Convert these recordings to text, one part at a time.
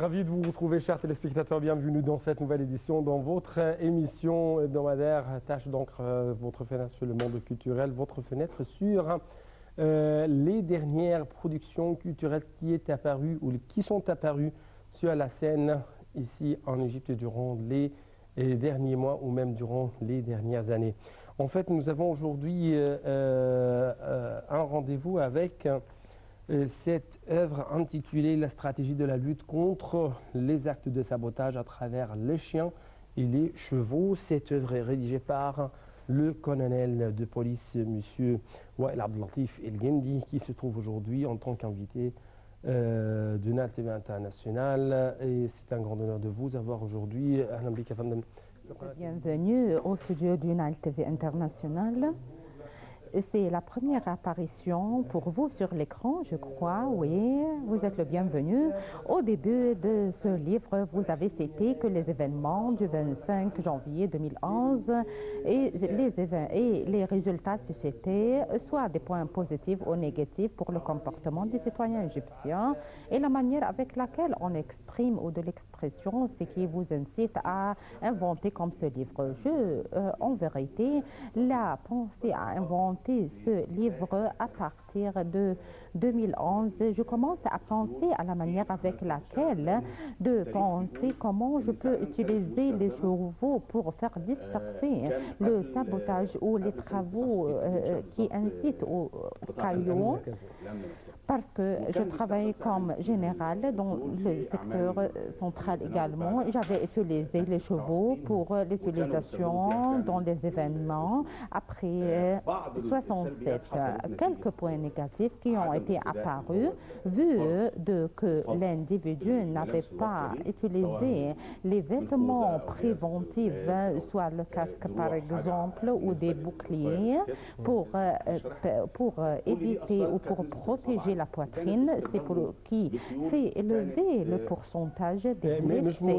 Ravi de vous retrouver, chers téléspectateurs. Bienvenue dans cette nouvelle édition, dans votre émission hebdomadaire Tâche d'encre, votre fenêtre sur le monde culturel, votre fenêtre sur les dernières productions culturelles qui est apparues ou qui sont apparues sur la scène ici en Égypte durant les derniers mois ou même durant les dernières années. En fait, nous avons aujourd'hui un rendez-vous avec cette œuvre intitulée La stratégie de la lutte contre les actes de sabotage à travers les chiens et les chevaux. Cette œuvre est rédigée par le colonel de police, M. Wael Abdellatif El Gendi, qui se trouve aujourd'hui en tant qu'invité de NAL TV International. Et c'est un grand honneur de vous avoir aujourd'hui. Bienvenue au studio du NAL TV International. C'est la première apparition pour vous sur l'écran, je crois, oui, vous êtes le bienvenu. Au début de ce livre, vous avez cité que les événements du 25 janvier 2011 et les résultats suscités, soit des points positifs ou négatifs pour le comportement du citoyen égyptien et la manière avec laquelle on exprime ou de l'expression ce qui vous incite à inventer comme ce livre. En vérité, la pensée à inventer ce livre à partir de 2011. Je commence à penser à la manière avec laquelle de penser comment je peux utiliser les chevaux pour faire disperser le sabotage ou les travaux qui incitent au caillou. Parce que je travaille comme général dans le secteur central également. J'avais utilisé les chevaux pour l'utilisation dans les événements après 67. Quelques points négatifs qui ont été apparus vu que l'individu n'avait pas utilisé les vêtements préventifs, soit le casque par exemple ou des boucliers pour éviter ou pour protéger la poitrine, c'est pour qui fait élever le pourcentage des blessés.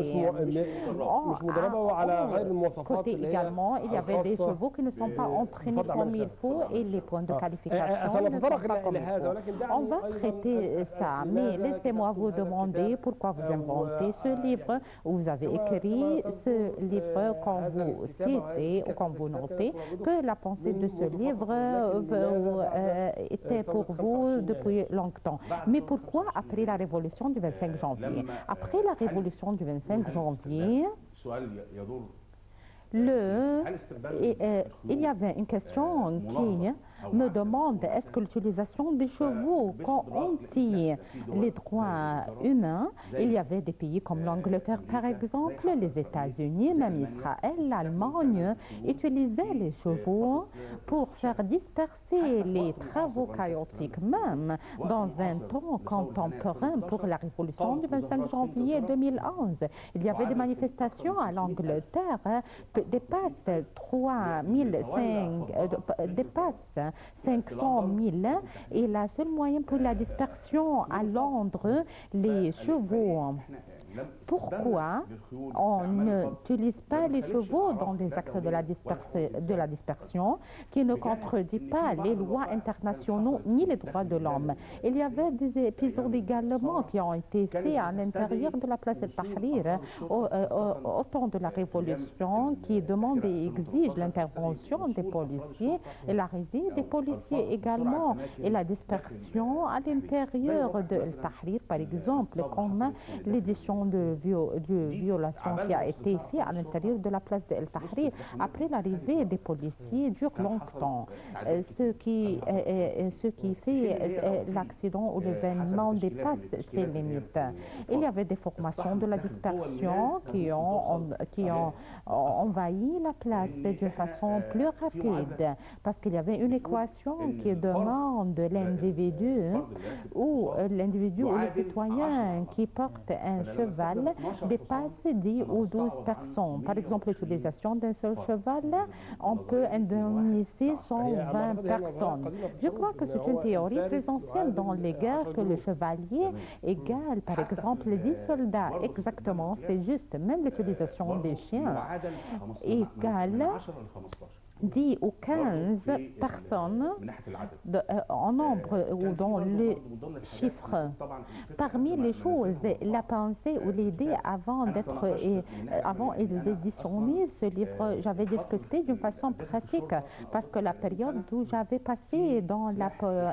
Côté également, il y avait des chevaux qui ne sont pas entraînés comme il faut et les points de qualification ne sont pas comme il faut. On va traiter ça, mais laissez-moi vous demander pourquoi vous inventez ce livre. Vous avez écrit ce livre quand vous citez ou quand vous notez que la pensée de ce livre était pour vous depuis longtemps. Mais pourquoi après la révolution du 25 janvier? Après la révolution du 25 janvier, il y avait une question qui me demande est-ce que l'utilisation des chevaux contient les droits humains? Il y avait des pays comme l'Angleterre par exemple, les États-Unis, même Israël, l'Allemagne utilisaient les chevaux pour faire disperser les travaux chaotiques, même dans un temps contemporain pour la révolution du 25 janvier 2011. Il y avait des manifestations à l'Angleterre dépasse 500 000 et la seule moyen pour la dispersion à Londres, les chevaux. Pourquoi on n'utilise pas les chevaux dans les actes de la dispersion qui ne contredit pas les lois internationaux ni les droits de l'homme? Il y avait des épisodes également qui ont été faits à l'intérieur de la place El-Tahrir au temps de la révolution qui demande et exige l'intervention des policiers et l'arrivée des policiers également et la dispersion à l'intérieur de El-Tahrir par exemple comme l'édition de violation qui a été faite à l'intérieur de la place de El-Tahrir après l'arrivée des policiers dure longtemps. Ce qui fait l'accident ou l'événement dépasse ses limites. Il y avait des formations de la dispersion qui ont envahi la place d'une façon plus rapide parce qu'il y avait une équation qui demande l'individu ou le citoyen qui porte un cheval dépasse 10 ou 12 personnes. Par exemple, l'utilisation d'un seul cheval, on peut indemniser 120 personnes. Je crois que c'est une théorie très ancienne dans les guerres que le chevalier égale, par exemple, 10 soldats. Exactement, c'est juste. Même l'utilisation des chiens égale 10 ou 15 personnes en nombre ou dans le chiffre. Parmi les choses, la pensée ou l'idée avant d'éditionner ce livre, j'avais discuté d'une façon pratique parce que la période où j'avais passé dans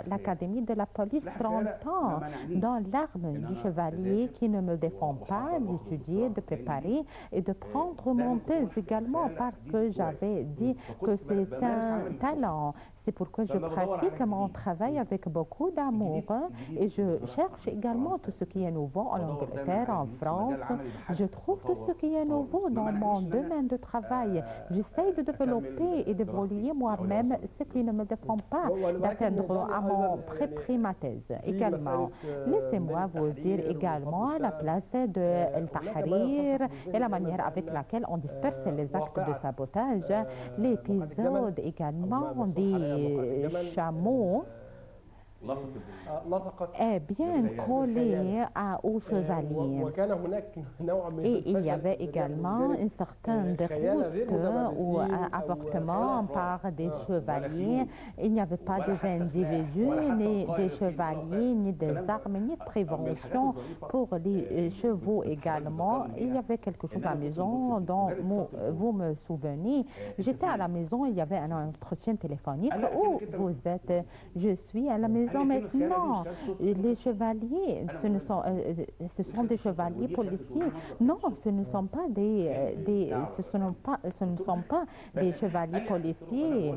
l'académie de la police 30 ans, dans l'arme du chevalier qui ne me défend pas d'étudier, de préparer et de prendre mon thèse également parce que j'avais dit que c'est un talent. C'est pourquoi je pratique mon travail avec beaucoup d'amour et je cherche également tout ce qui est nouveau en Angleterre, en France. Je trouve tout ce qui est nouveau dans mon domaine de travail. J'essaie de développer et d'évoluer moi-même ce qui ne me défend pas d'atteindre à mon ma thèse également. Laissez-moi vous dire également la place de El Tahrir et la manière avec laquelle on disperse les actes de sabotage, l'épisode également des chameaux est bien collé au chevalier. Et il y avait également une certaine déroute ou un avortement par des chevaliers. Il n'y avait pas des individus, ni des chevaliers, ni des armes, ni de prévention pour les chevaux également. Il y avait quelque chose à la maison dont vous me souvenez. J'étais à la maison, il y avait un entretien téléphonique où vous êtes. Je suis à la maison. Maintenant, les chevaliers, ce sont des chevaliers policiers. Non, ce ne sont pas ce ne sont pas des chevaliers policiers.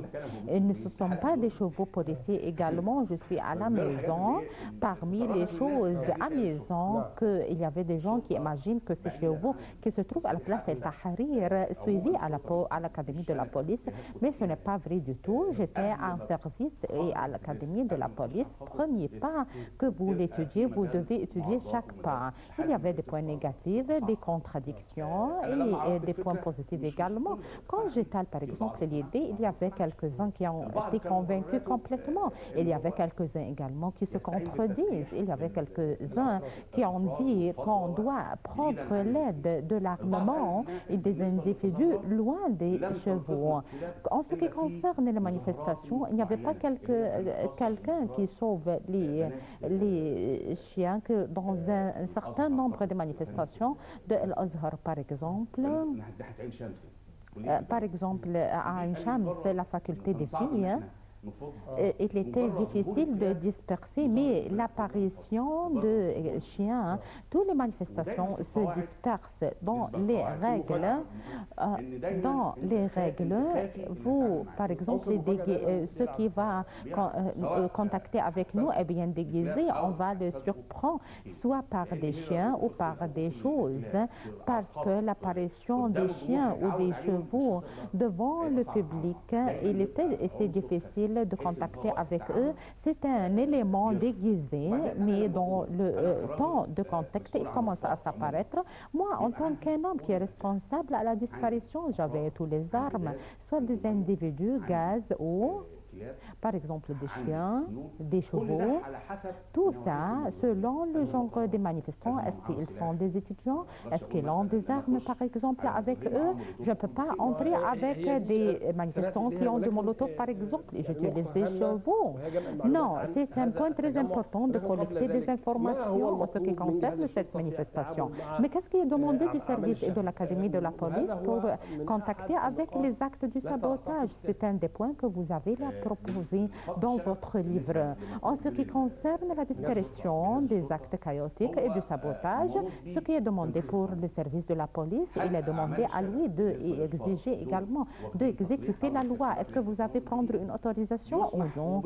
Ce ne sont pas des chevaux policiers également. Je suis à la maison. Parmi les choses à la maison, qu'il y avait des gens qui imaginent que ces chevaux qui se trouvent à la place El Tahrir suivis à l'académie de la police, mais ce n'est pas vrai du tout. J'étais en service et à l'académie de la police. Premier pas que vous l'étudiez, vous devez étudier chaque pas. Il y avait des points négatifs, des contradictions et des points positifs également. Quand j'étale par exemple l'idée, il y avait quelques-uns qui ont été convaincus complètement. Il y avait quelques-uns également qui se contredisent. Il y avait quelques-uns qui ont dit qu'on doit prendre l'aide de l'armement et des individus loin des chevaux. En ce qui concerne les manifestations, il n'y avait pas quelqu'un qui sauve les chiens que dans un certain nombre de manifestations de Al-Azhar par exemple. Par exemple, à Ain Shams, la faculté des filles, il était difficile de disperser, mais l'apparition de chiens, toutes les manifestations se dispersent dans les règles. Vous, par exemple, ceux qui vont contacter avec nous est bien déguisé, on va le surprendre, soit par des chiens ou par des choses, parce que l'apparition des chiens ou des chevaux devant le public, c'est difficile de contacter avec eux. C'est un élément déguisé, mais dans le temps de contact, il commence à s'apparaître. Moi, en tant qu'un homme qui est responsable à la disparition, j'avais tous les armes, soit des individus, gaz ou par exemple des chiens, des chevaux, tout ça selon le genre des manifestants. Est-ce qu'ils sont des étudiants? Est-ce qu'ils ont des armes par exemple avec eux? Je ne peux pas entrer avec des manifestants qui ont des molotovs par exemple et j'utilise des chevaux. Non, c'est un point très important de collecter des informations en ce qui concerne cette manifestation. Mais qu'est-ce qui est demandé du service et de l'académie de la police pour contacter avec les actes du sabotage? C'est un des points que vous avez là proposé dans votre livre. En ce qui concerne la disparition des actes chaotiques et du sabotage, ce qui est demandé pour le service de la police, il est demandé à lui d'exiger également d'exécuter la loi. Est-ce que vous avez prendre une autorisation ou non?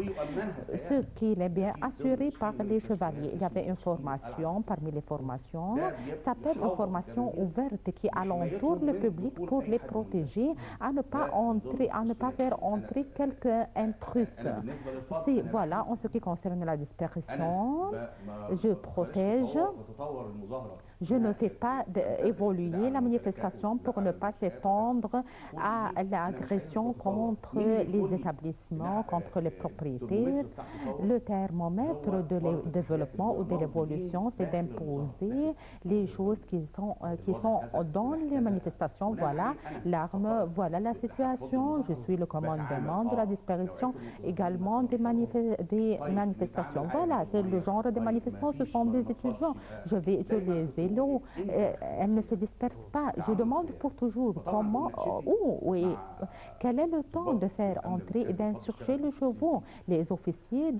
Ce qui est bien assuré par les chevaliers. Il y avait une formation, parmi les formations, s'appelle une formation ouverte qui alentoure le public pour les protéger, à ne pas faire entrer quelques intrus. Voilà, en ce qui concerne la disparition, je protège Je ne fais pas évoluer la manifestation pour ne pas s'étendre à l'agression contre les établissements, contre les propriétaires. Le thermomètre de développement ou de l'évolution, c'est d'imposer les choses qui sont dans les manifestations. Voilà l'arme, voilà la situation. Je suis le commandement de la disparition également des manifestations. Voilà, c'est le genre de manifestants, ce sont des étudiants. Je les éloge. Elles ne se dispersent pas. Je demande pour toujours comment, où et quel est le temps de faire entrer et d'insurger les chevaux. Les officiers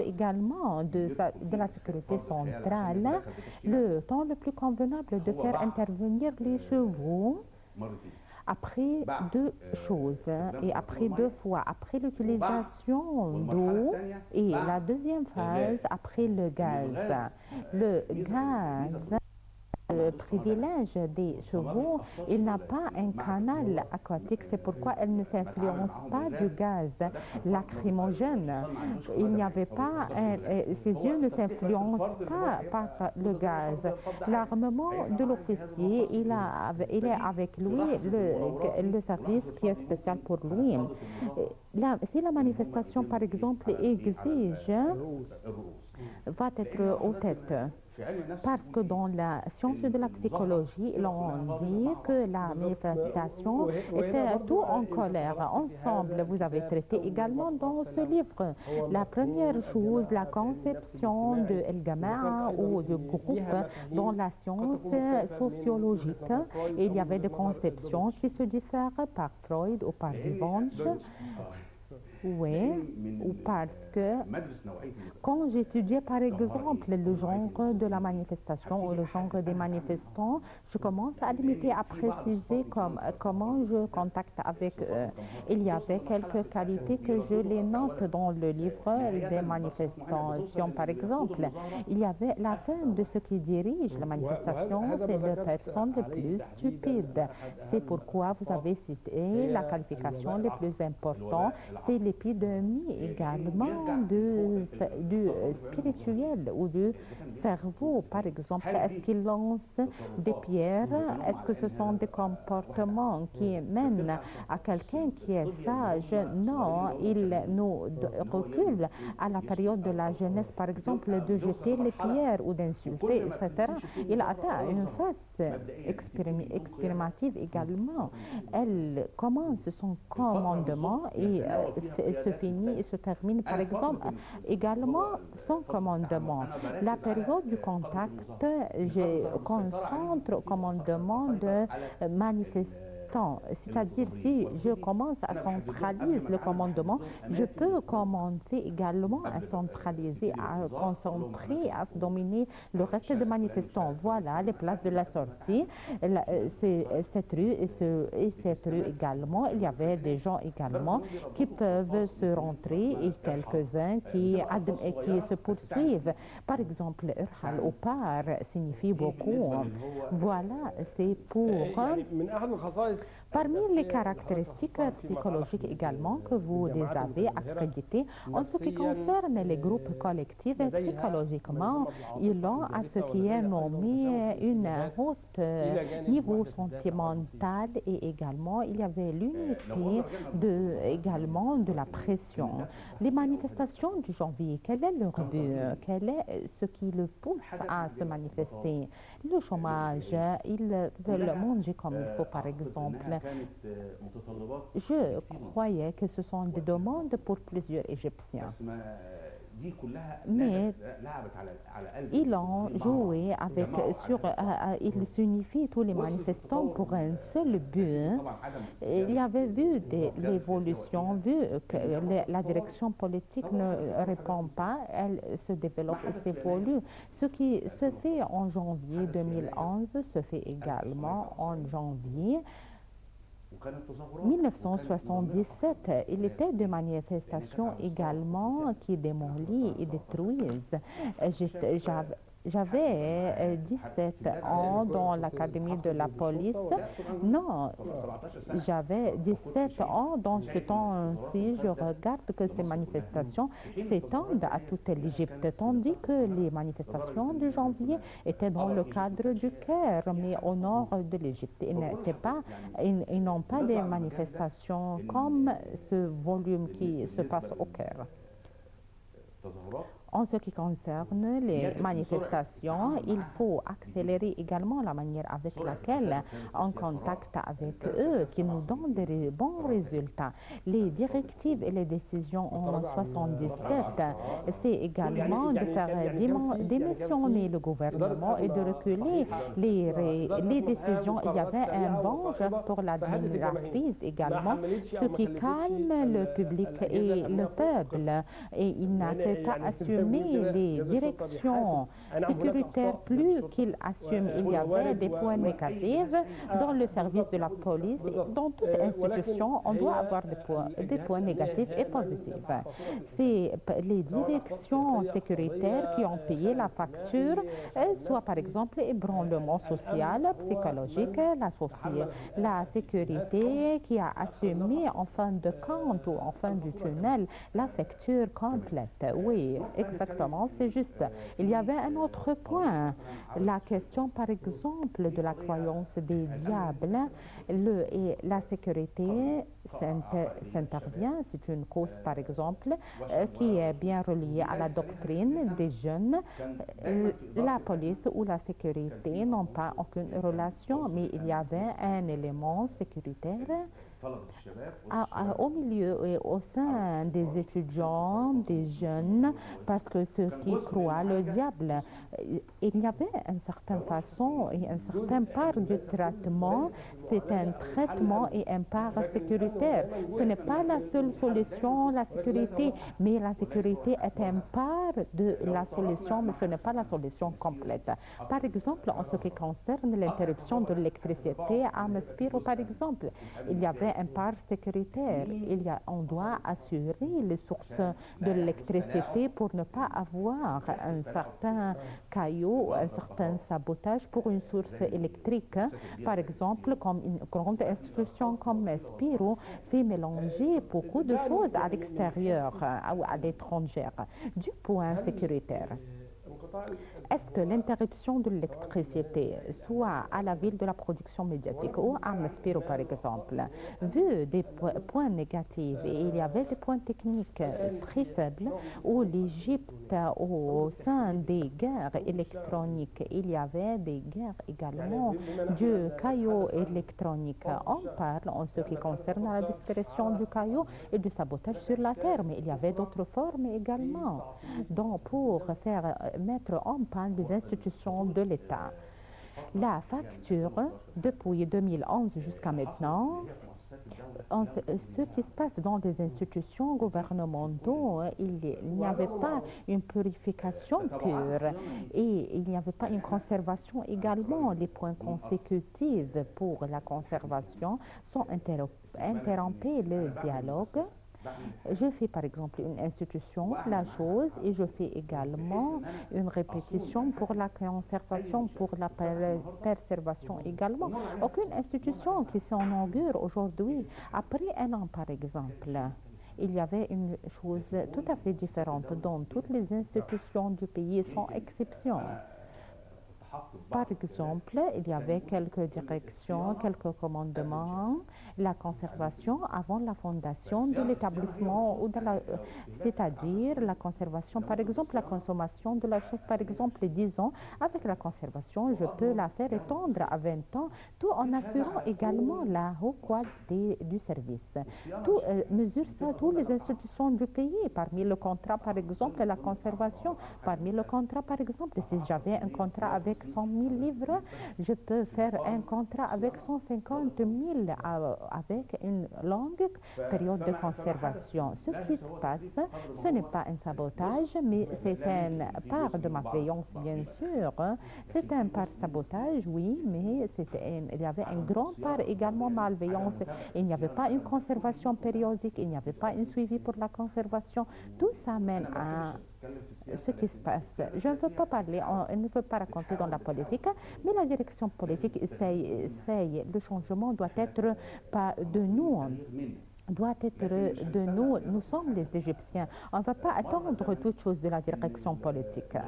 également de la sécurité centrale, le temps le plus convenable de faire intervenir les chevaux après deux choses et après deux fois, après l'utilisation d'eau et la deuxième phase après le gaz. Le gaz, le privilège des chevaux, il n'a pas un canal aquatique, c'est pourquoi elle ne s'influence pas du gaz lacrymogène. Il n'y avait pas, ses yeux ne s'influencent pas par le gaz. L'armement de l'officier, il est avec lui le service qui est spécial pour lui. Si la manifestation, par exemple, exige, va être aux têtes. Parce que dans la science de la psychologie, l'on dit que la manifestation était tout en colère. Ensemble, vous avez traité également dans ce livre. La première chose, la conception de El Jamaa ou du groupe dans la science sociologique. Il y avait des conceptions qui se diffèrent par Freud ou par Givenchy. Oui, ou parce que quand j'étudiais par exemple le genre de la manifestation ou le genre des manifestants, je commence à limiter, à préciser comment je contacte avec eux. Il y avait quelques qualités que je les note dans le livre des manifestations. Par exemple, il y avait la fin de ce qui dirige la manifestation, c'est les personnes les plus stupides. C'est pourquoi vous avez cité la qualification les plus importantes, c'est l'épidémie également du spirituel ou du cerveau. Par exemple, est-ce qu'ils lancent des pierres? Est-ce que ce sont des comportements qui mènent à quelqu'un qui est sage? Non, ils nous reculent à la période de la jeunesse, par exemple, de jeter les pierres ou d'insulter, etc. Il atteint une phase expérimentive également. Elle commence son commandement et se termine, par exemple, également son commandement. La période du contact, je concentre au commandement de manifester. C'est-à-dire, si je commence à centraliser le commandement, je peux commencer également à centraliser, à concentrer, à dominer le reste des manifestants. Voilà les places de la sortie. Cette rue et cette rue également, il y avait des gens également qui peuvent se rentrer et quelques-uns qui se poursuivent. Par exemple, Urhal au par signifie beaucoup. Voilà, c'est pour... Parmi les caractéristiques psychologiques également que vous les avez accréditées, en ce qui concerne les groupes collectifs, psychologiquement, ils ont à ce qui est nommé une haute niveau sentimental et également il y avait l'unité également de la pression. Les manifestations du janvier, quel est leur but? Quel est ce qui le pousse à se manifester? Le chômage, ils veulent manger comme il faut, par exemple. Je croyais que ce sont des demandes pour plusieurs Égyptiens. Mais ils ont joué avec, ils s'unifient tous les manifestants pour un seul but. Il y avait vu l'évolution, vu que la direction politique ne répond pas, elle se développe et s'évolue. Ce qui se fait en janvier 2011 se fait également en janvier 1977, il était des manifestations également qui démolissent et détruisent. J'avais 17 ans dans l'académie de la police. Non, j'avais 17 ans dans ce temps-ci. Je regarde que ces manifestations s'étendent à toute l'Égypte, tandis que les manifestations de janvier étaient dans le cadre du Caire, mais au nord de l'Égypte. Ils n'ont pas des manifestations comme ce volume qui se passe au Caire. En ce qui concerne les manifestations, il faut accélérer également la manière avec laquelle on contacte avec eux, qui nous donnent des bons résultats. Les directives et les décisions en 77, c'est également de faire démissionner le gouvernement et de reculer les décisions. Il y avait un bange pour l'administratrice également, ce qui calme le public et le peuple, et il n'a fait pas assumer les directions sécuritaires plus qu'il assume. Il y avait des points négatifs dans le service de la police. Dans toute institution, on doit avoir des points négatifs et positifs. C'est les directions sécuritaires qui ont payé la facture, soit par exemple ébranlement social, psychologique, la sécurité qui a assumé en fin de compte ou en fin du tunnel la facture complète. Oui, exactement, c'est juste. Il y avait un autre point, la question par exemple de la croyance des diables et la sécurité s'intervient. C'est une cause par exemple qui est bien reliée à la doctrine des jeunes. La police ou la sécurité n'ont pas aucune relation, mais il y avait un élément sécuritaire au milieu et au sein des étudiants, des jeunes, parce que ceux qui croient le diable, il y avait une certaine façon et un certain part du traitement, c'est un traitement et un part sécuritaire. Ce n'est pas la seule solution, la sécurité, mais la sécurité est un part de la solution, mais ce n'est pas la solution complète. Par exemple, en ce qui concerne l'interruption de l'électricité à Maspero, par exemple, il y avait un part sécuritaire. On doit assurer les sources de l'électricité pour ne pas avoir un certain caillou, un certain sabotage pour une source électrique. Par exemple, comme une grande institution comme Spiro fait mélanger beaucoup de choses à l'extérieur ou à l'étranger du point sécuritaire. Est-ce que l'interruption de l'électricité, soit à la ville de la production médiatique ou à Maspero par exemple, vu des points négatifs, et il y avait des points techniques très faibles, où l'Égypte, au sein des guerres électroniques, il y avait des guerres également du caillou électronique. On parle en ce qui concerne la disparition du caillou et du sabotage sur la terre, mais il y avait d'autres formes également. Donc, pour mettre en panne des institutions de l'État. La facture, depuis 2011 jusqu'à maintenant, ce qui se passe dans des institutions gouvernementales, il n'y avait pas une purification pure et il n'y avait pas une conservation également. Les points consécutifs pour la conservation sont interrompus le dialogue. Je fais par exemple une institution, la chose, et je fais également une répétition pour la conservation, pour la préservation également. Aucune institution qui s'inaugure aujourd'hui, après un an par exemple, il y avait une chose tout à fait différente dont toutes les institutions du pays sont exceptions. Par exemple, il y avait quelques directions, quelques commandements, la conservation avant la fondation de l'établissement, c'est-à-dire la conservation, par exemple, la consommation de la chose, par exemple, 10 ans, avec la conservation, je peux la faire étendre à 20 ans, tout en assurant également la haute qualité du service. Tout mesure ça, toutes les institutions du pays, parmi le contrat, par exemple, la conservation, parmi le contrat, par exemple, si j'avais un contrat avec 100 000 livres, je peux faire un contrat avec 150 000 avec une longue période de conservation. Ce qui se passe, ce n'est pas un sabotage, mais c'est une part de malveillance, bien sûr. C'est un part sabotage, oui, mais il y avait une grande part également malveillance. Il n'y avait pas une conservation périodique, il n'y avait pas un suivi pour la conservation. Tout ça mène à ce qui se passe. Je ne veux pas parler, je ne veux pas raconter dans la politique, mais la direction politique essaye. Le changement doit être pas de nous. Doit être de nous. Nous sommes les Égyptiens. On ne va pas attendre toute chose de la direction politique.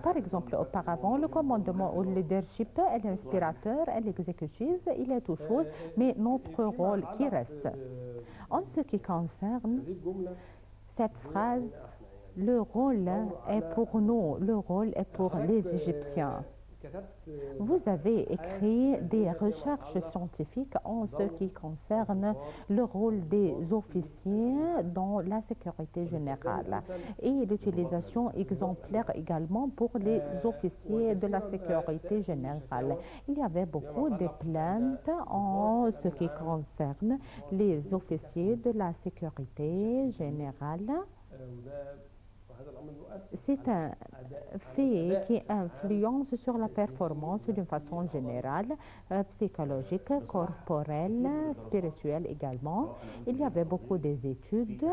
Par exemple, auparavant, le commandement ou le leadership est l'inspirateur, est l'exécutif, il est tout chose, mais notre rôle qui reste. En ce qui concerne cette phrase, le rôle est pour nous, le rôle est pour les Égyptiens. Vous avez écrit des recherches scientifiques en ce qui concerne le rôle des officiers dans la sécurité générale et l'utilisation exemplaire également pour les officiers de la sécurité générale. Il y avait beaucoup de plaintes en ce qui concerne les officiers de la sécurité générale. C'est un fait qui influence sur la performance d'une façon générale, psychologique, corporelle, spirituelle également. Il y avait beaucoup d'études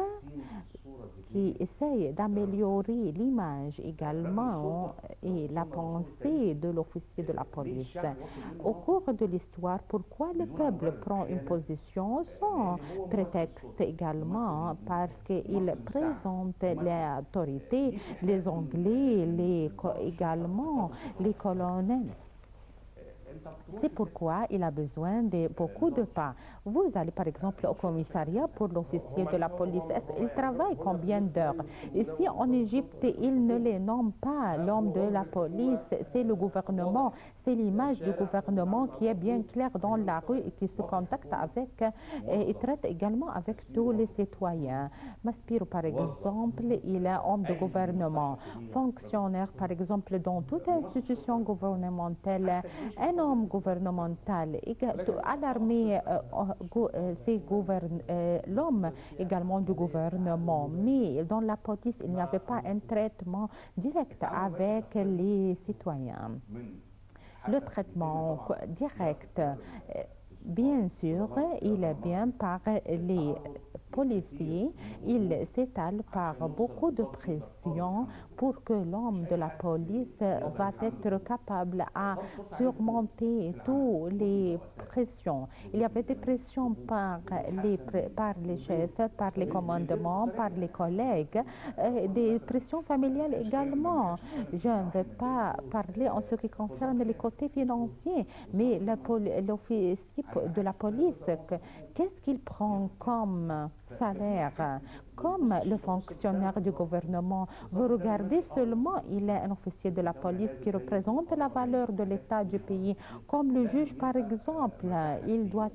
qui essayent d'améliorer l'image également et la pensée de l'officier de la police. Au cours de l'histoire, pourquoi le peuple prend une position sans prétexte également parce qu'il présente l'autorité, les Anglais, également les colonels. C'est pourquoi il a besoin de beaucoup de pas. Vous allez par exemple au commissariat pour l'officier de la police. Il travaille combien d'heures? Ici en Égypte, il ne les nomme pas l'homme de la police, c'est le gouvernement, c'est l'image du gouvernement qui est bien claire dans la rue et qui se contacte avec et traite également avec tous les citoyens. Maspiro par exemple, il est homme de gouvernement, fonctionnaire par exemple dans toute institution gouvernementale, un homme gouvernemental, à l'armée, c'est l'homme également du gouvernement, mais dans la police, il n'y avait pas un traitement direct avec les citoyens. Le traitement direct, bien sûr, il est bien par les policiers, il s'étale par beaucoup de pression pour que l'homme de la police va être capable à surmonter toutes les pressions. Il y avait des pressions par les chefs, par les commandements, par les collègues, des pressions familiales également. Je ne vais pas parler en ce qui concerne les côtés financiers, mais l'officier de la police, qu'est-ce qu'il prend comme salaire? Comme le fonctionnaire du gouvernement, vous regardez seulement, il est un officier de la police qui représente la valeur de l'État du pays. Comme le juge, par exemple, il doit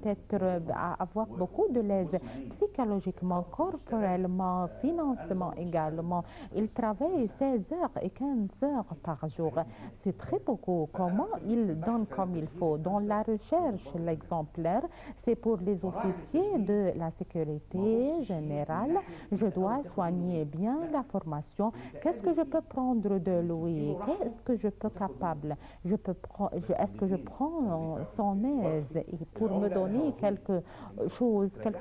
avoir beaucoup de l'aise psychologiquement, corporellement, financièrement également. Il travaille 16 heures et 15 heures par jour. C'est très beaucoup. Comment il donne comme il faut? Dans la recherche, l'exemplaire, c'est pour les officiers de la sécurité générale. Je dois soigner bien la formation. Qu'est-ce que je peux prendre de lui? Qu'est-ce que je peux capable? Est-ce que je prends son aise? Et pour me donner quelque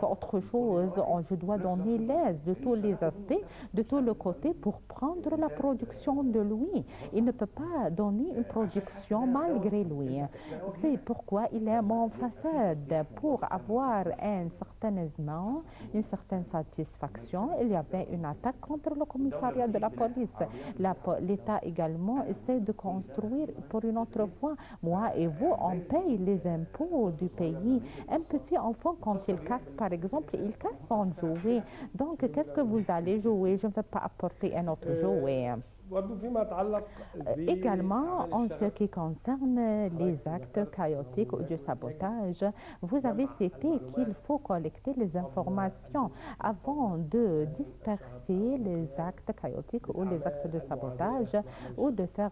autre chose, je dois donner l'aise de tous les aspects, de tous les côtés pour prendre la production de lui. Il ne peut pas donner une production malgré lui. C'est pourquoi il est mon façade. Pour avoir un certain aisement, une certaine satisfaction, il y avait une attaque contre le commissariat de la police. L'État également essaie de construire pour une autre fois. Moi et vous, on paye les impôts du pays. Un petit enfant, quand il casse, par exemple, il casse son jouet. Donc, qu'est-ce que vous allez jouer? Je ne vais pas apporter un autre jouet. Également, en ce qui concerne les actes chaotiques ou du sabotage, vous avez cité qu'il faut collecter les informations avant de disperser les actes chaotiques ou les actes de sabotage ou de faire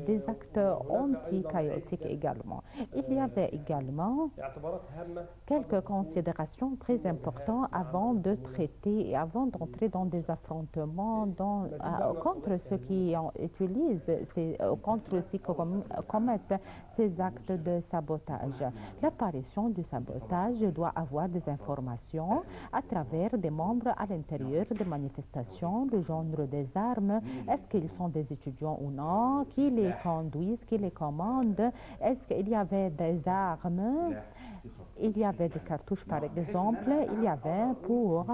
des actes anti-chaotiques également. Il y avait également quelques considérations très importantes avant de traiter et avant d'entrer dans des affrontements contre ceux qui utilisent contre ceux qui commettent ces actes de sabotage. L'apparition du sabotage doit avoir des informations à travers des membres à l'intérieur des manifestations, le genre des armes, est-ce qu'ils sont des étudiants ou non, qui les conduisent, qui les commandent, est-ce qu'il y avait des armes, il y avait des cartouches par exemple, il y avait pour,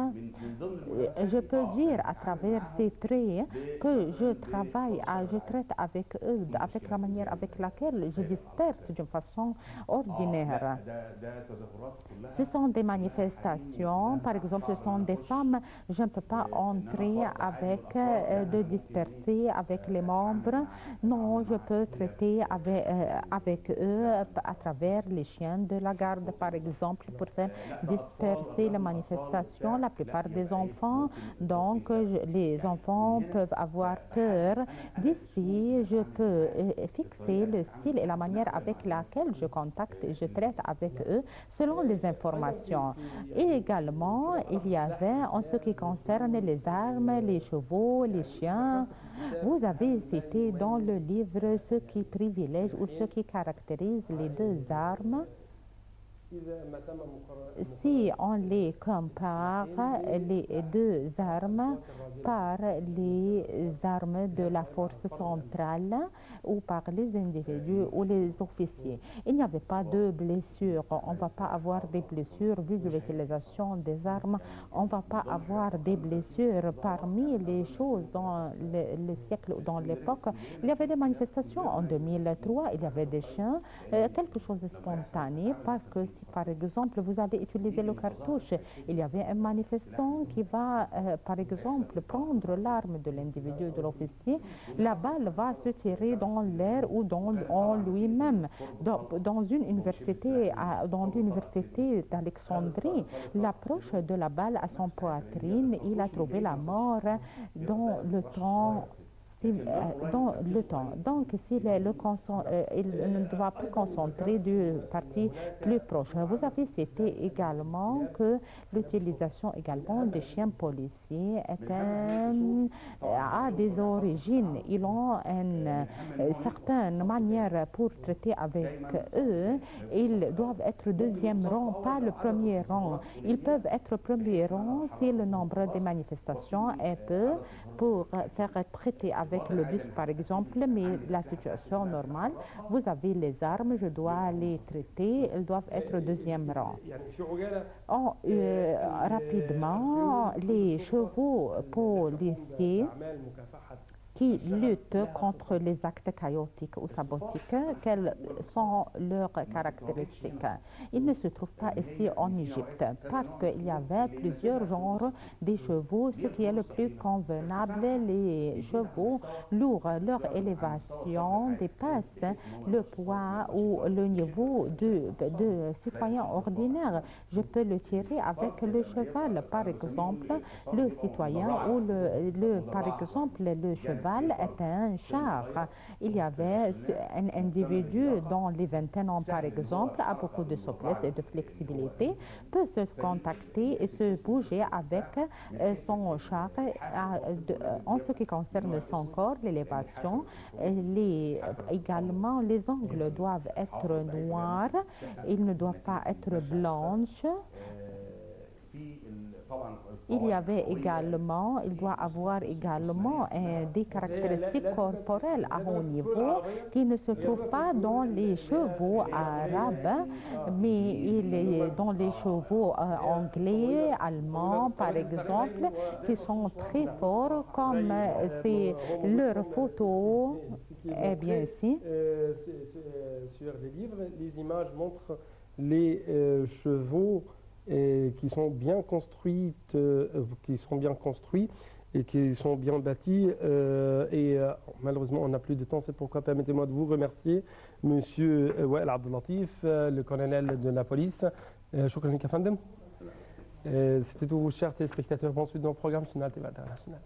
je peux dire à travers ces traits que je travaille, je traite avec eux, avec la manière avec laquelle je disperse d'une façon ordinaire. Ce sont des manifestations, par exemple, ce sont des femmes, je ne peux pas entrer avec, de disperser avec les membres, non, je peux traiter avec eux à travers les chiens de la garde, par exemple, pour faire disperser les manifestations. La plupart des enfants, donc les enfants peuvent avoir peur. D'ici, je peux fixer le style et la manière avec laquelle je contacte et je traite avec eux selon les informations. Et également, il y avait, en ce qui concerne les armes, les chevaux, les chiens, vous avez cité dans le livre ce qui privilège ou ce qui caractérise les deux armes. Si on les compare, les deux armes par les armes de la force centrale ou par les individus ou les officiers, il n'y avait pas de blessures. On ne va pas avoir des blessures vu de l'utilisation des armes. On ne va pas avoir des blessures parmi les choses dans le siècle ou dans l'époque. Il y avait des manifestations en 2003, il y avait des chiens, quelque chose de spontané parce que si par exemple vous allez utiliser le cartouche, il y avait un manifestant qui va par exemple prendre l'arme de l'individu, de l'officier, la balle va se tirer dans l'air ou en lui-même. Dans une université, dans l'université d'Alexandrie, l'approche de la balle à son poitrine, il a trouvé la mort dans le temps. Donc, s'il il ne doit pas concentrer du parti plus proche. Vous avez cité également que l'utilisation également des chiens policiers a des origines. Ils ont une certaine manière pour traiter avec eux. Ils doivent être deuxième rang, pas le premier rang. Ils peuvent être premier rang si le nombre de manifestations est peu pour faire traiter avec le bus par exemple, mais la situation normale, vous avez les armes, je dois les traiter, elles doivent être deuxième rang. Rapidement, les chevaux policiers qui luttent contre les actes chaotiques ou sabotiques, quelles sont leurs caractéristiques? Ils ne se trouvent pas ici en Égypte parce qu'il y avait plusieurs genres de chevaux. Ce qui est le plus convenable, les chevaux lourds, leur élévation dépasse le poids ou le niveau de citoyen ordinaire. Je peux le tirer avec le cheval, par exemple, le citoyen ou par exemple, le cheval est un char. Il y avait un individu dont les vingtaines ans, par exemple, a beaucoup de souplesse et de flexibilité, peut se contacter et se bouger avec son char. En ce qui concerne son corps, l'élévation, également les ongles doivent être noirs, ils ne doivent pas être blanches. Il doit avoir également des caractéristiques corporelles à haut niveau qui ne se trouvent pas dans les chevaux arabes, mais il est dans les chevaux anglais, allemands, par exemple, qui sont très forts, comme c'est leur photo est bien ici. Sur les livres, les images montrent les chevaux qui sont bien construits et qui sont bien bâtis. Malheureusement, on n'a plus de temps. C'est pourquoi permettez-moi de vous remercier, Monsieur Wael Abdellatif, le colonel de la police. Shukran lak Fandem. C'était tout, chers téléspectateurs. Bon, ensuite dans le programme Sunna TV International.